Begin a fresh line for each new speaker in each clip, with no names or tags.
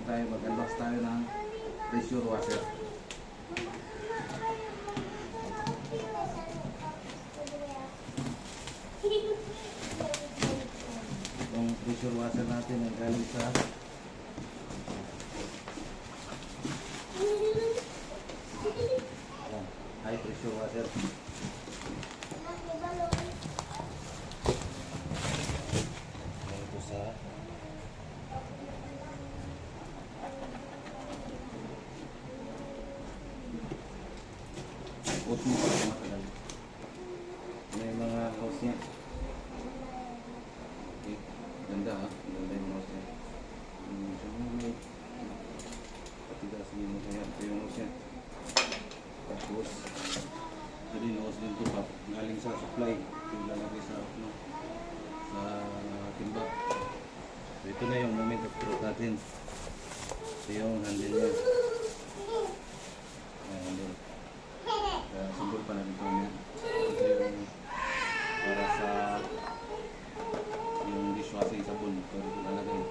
tayo mag-unbox tayo ng pressure washer. Itong pressure washer natin ay galing sa high pressure washer. Ito sa hose mo para matagal. May mga hose niya. Okay. Ganda ha. Ganda yung hose niya. May patigasin mo kaya. Ito yung hose niya. Tapos ito din hose din ito pa. Galing sa supply. Ito yung lalagay sa sa timba. So, ito na yung moment of truth natin. Ito yung handle niya. Handle. Simbol pa natin ito niya. Ito yung para sa yung dishwashing sabon. Ito rin lalagay.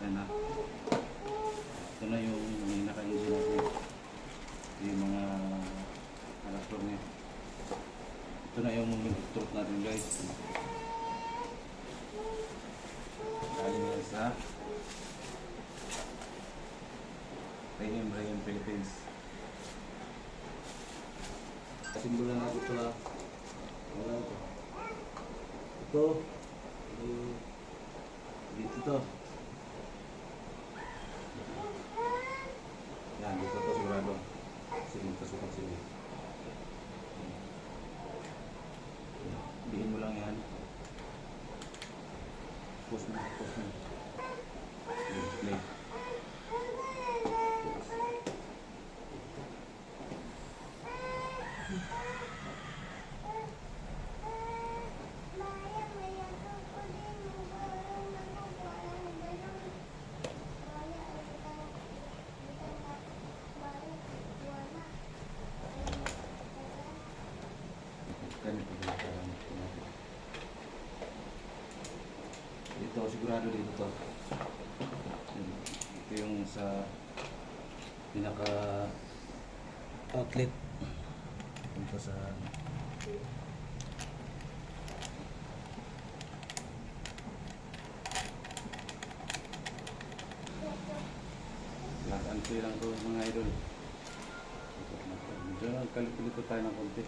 Yan ha. Ito na yung naka-engine natin. Ito yung mga adapter niya. Ito na yung moment of truth natin guys. Galing yan sa Rayhem Philippines. Simbolan natin ito lang. Wala ito. Ito. Dito ito. Yan, dito ito sigurado. Sige, kasukat sige. Bihin mo lang yan. Post mo. Play. Dito, sigurado dito to. Ito yung sa pinaka outlet dito sa lakan lang to mga idol. Medyo nagkalito tayo ng konti.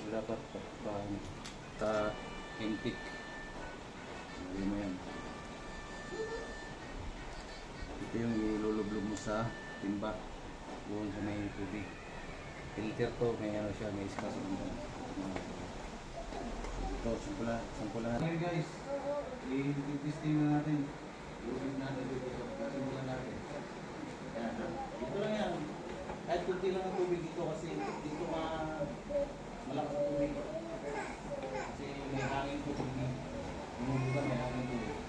Dapat pa-hintik. Hindi mo yan. Ito yung ilulublob mo sa timba. Doon sa may tubig. Filter to, may ano siya, may espace dito. Ito, sampula natin. Okay guys, i-testing na natin. Ilublob natin dito. Simulan natin. Dito lang yan. Kahit kunti lang ang tubig dito kasi dito malakas ang tubig. Kasi may hangin tubig. May hangin tubig.